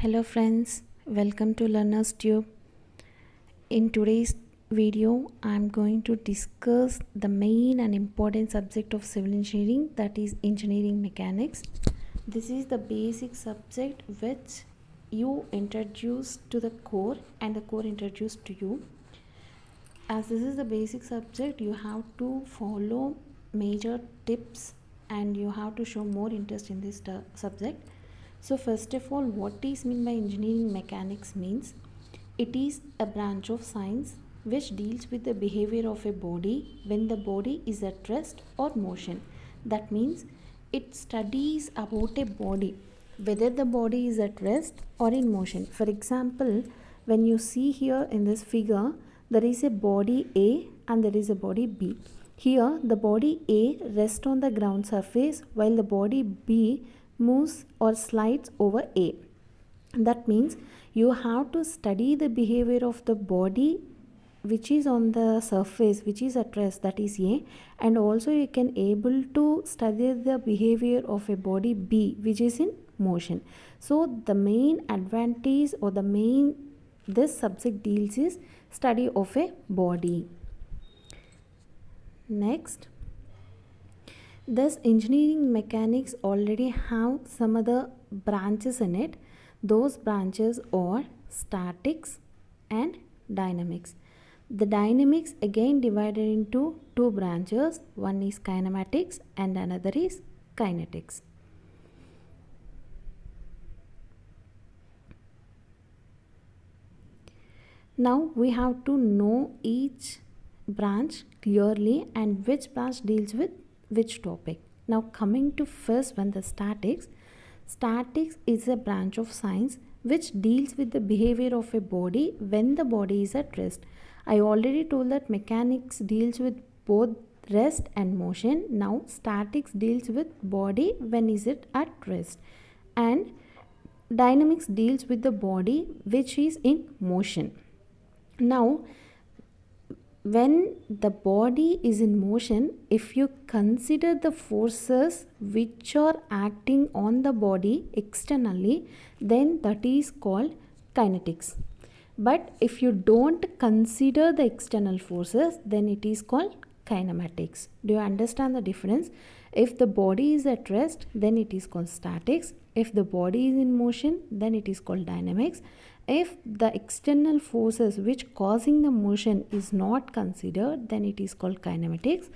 Hello friends, welcome to Learner's Tube. In today's video, I'm going to discuss the main and important subject of civil engineering, that is engineering mechanics. This is the basic subject which you introduce to the core and the core introduced to you. As this is the basic subject, you have to follow major tips and you have to show more interest in this subject. So first of all, what is meant by engineering mechanics means it is a branch of science which deals with the behavior of a body when the body is at rest or motion. That means it studies about a body, whether the body is at rest or in motion. For example, when you see here in this figure, there is a body A and there is a body B. Here the body A rests on the ground surface while the body B moves or slides over A. That means you have to study the behavior of the body which is on the surface, which is at rest, that is A, and also you can able to study the behavior of a body B which is in motion. So the main advantage or the main this subject deals is study of a body. Next, this engineering mechanics already have some other branches in it. Those branches are statics and dynamics. The dynamics again divided into two branches. One is kinematics and another is kinetics. Now we have to know each branch clearly and which branch deals with which topic. Now coming to first one, the statics. Statics is a branch of science which deals with the behavior of a body when the body is at rest. I already told that mechanics deals with both rest and motion. Now statics deals with body when is it at rest, and dynamics deals with the body which is in motion. Now when the body is in motion, if you consider the forces which are acting on the body externally, then that is called kinetics. But if you don't consider the external forces, then it is called kinematics. Do you understand the difference? If the body is at rest, then it is called statics. If the body is in motion, then it is called dynamics. If the external forces which causing the motion is not considered, then it is called kinematics.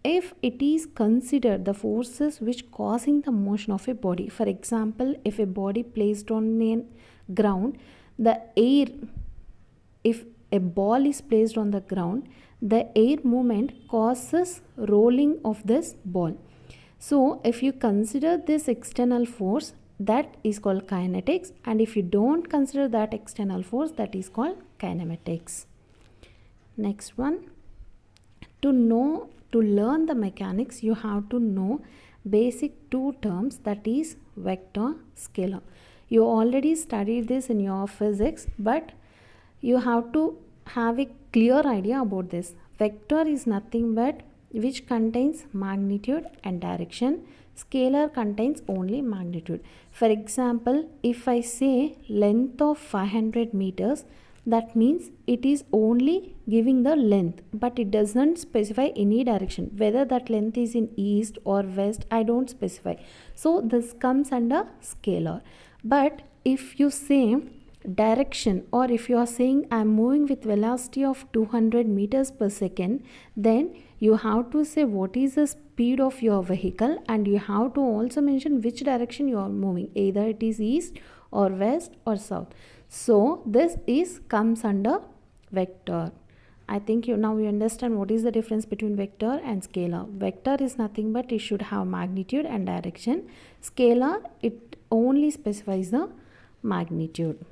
If it is considered the forces which causing the motion of a body, for example, if a body placed on a ground, the air, if a ball is placed on the ground, the air movement causes rolling of this ball. So if you consider this external force, that is called kinetics, and if you don't consider that external force, that is called kinematics. Next one, to learn the mechanics, you have to know basic two terms, that is vector, scalar. You already studied this in your physics, but you have to have a clear idea about this. Vector is nothing but which contains magnitude and direction. Scalar contains only magnitude. For example, if I say length of 500 meters, that means it is only giving the length, but it doesn't specify any direction. Whether that length is in east or west, I don't specify. So this comes under scalar. But if you say direction, or if you are saying I am moving with velocity of 200 meters per second, then you have to say what is the speed of your vehicle, and you have to also mention which direction you are moving, either it is east or west or south. So this is comes under vector. I think you understand what is the difference between vector and scalar. Vector is nothing but it should have magnitude and direction. Scalar, it only specifies the magnitude.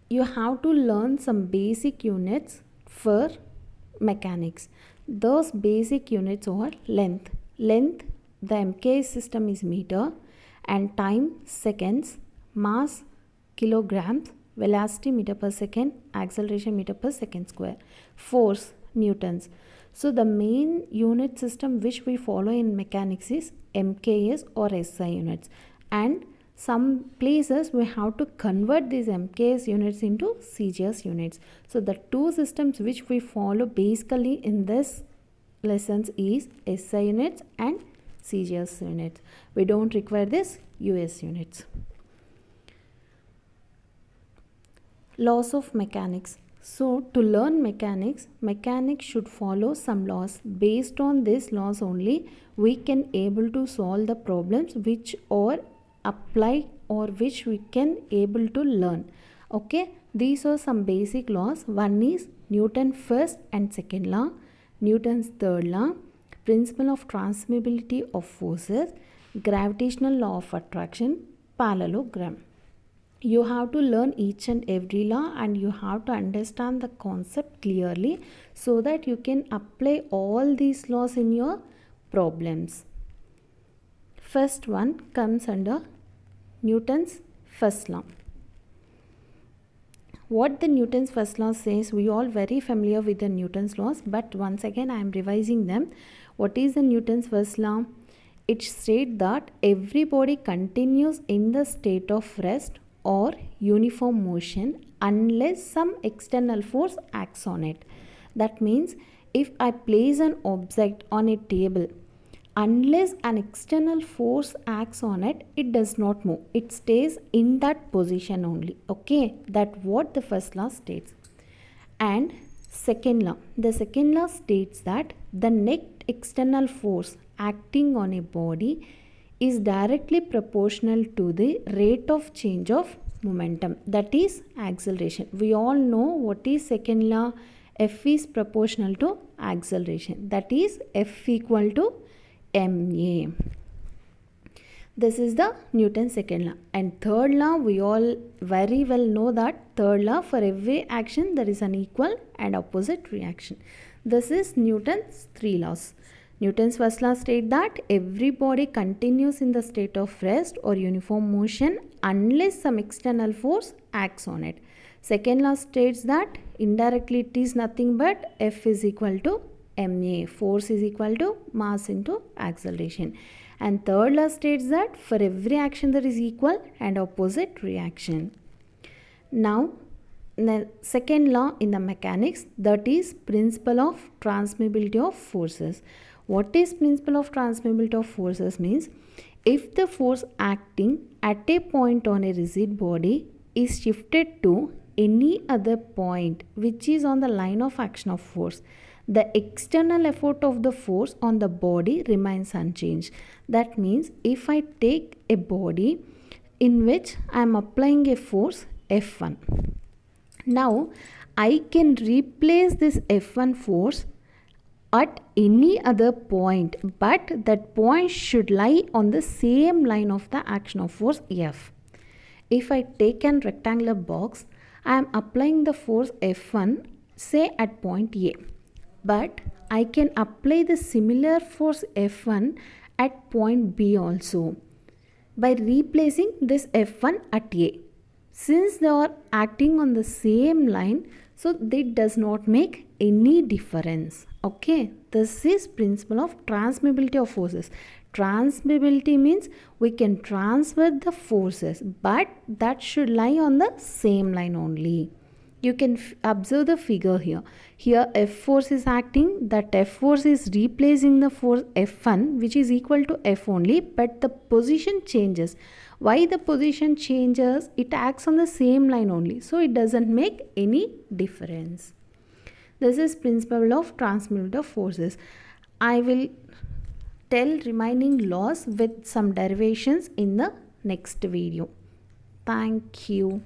You have to learn some basic units for mechanics. Those basic units are length. Length, the MKS system is meter, and time, seconds, mass, kilograms, velocity, meter per second, acceleration, meter per second square, force, newtons. So the main unit system which we follow in mechanics is MKS or SI units, and Some places we have to convert these MKS units into CGS units. So the two systems which we follow basically in this lessons is SI units and CGS units. We don't require this US units. Laws of mechanics. So to learn mechanics should follow some laws. Based on these laws only, we can able to solve the problems which are apply or which we can able to learn. Okay, these are some basic laws. One is Newton's first and second law, Newton's third law, principle of transmissibility of forces, gravitational law of attraction, parallelogram. You have to learn each and every law and you have to understand the concept clearly so that you can apply all these laws in your problems. First one comes under Newton's first law. What the Newton's first law says, we all very familiar with the Newton's laws, but once again I am revising them. What is the Newton's first law? It states that every body continues in the state of rest or uniform motion unless some external force acts on it. That means if I place an object on a table, unless an external force acts on it, it does not move. It stays in that position only. Okay, that what the first law states. And second law. The second law states that the net external force acting on a body is directly proportional to the rate of change of momentum, that is acceleration. We all know what is second law. F is proportional to acceleration, that is F equal to ma. This is the Newton's second law. And third law, we all very well know that third law, for every action there is an equal and opposite reaction. This is Newton's three laws. Newton's first law states that every body continues in the state of rest or uniform motion unless some external force acts on it. Second law states that indirectly it is nothing but F is equal to ma, force is equal to mass into acceleration. And third law states that for every action there is equal and opposite reaction. Now the second law in the mechanics, that is principle of transmissibility of forces. What is principle of transmissibility of forces means, if the force acting at a point on a rigid body is shifted to any other point which is on the line of action of force, the external effort of the force on the body remains unchanged. That means if I take a body in which I am applying a force F1, now I can replace this F1 force at any other point, but that point should lie on the same line of the action of force F. If I take a rectangular box, I am applying the force F1 say at point A, but I can apply the similar force F1 at point B also by replacing this F1 at A. Since they are acting on the same line, so it does not make any difference. Okay, this is principle of transmissibility of forces. Transmissibility means we can transfer the forces, but that should lie on the same line only. You can observe the figure here. Here F force is acting, that F force is replacing the force F1 which is equal to F only, but the position changes. Why the position changes? It acts on the same line only, so it doesn't make any difference. This is principle of transmissibility of forces. I will tell remaining laws with some derivations in the next video. Thank you.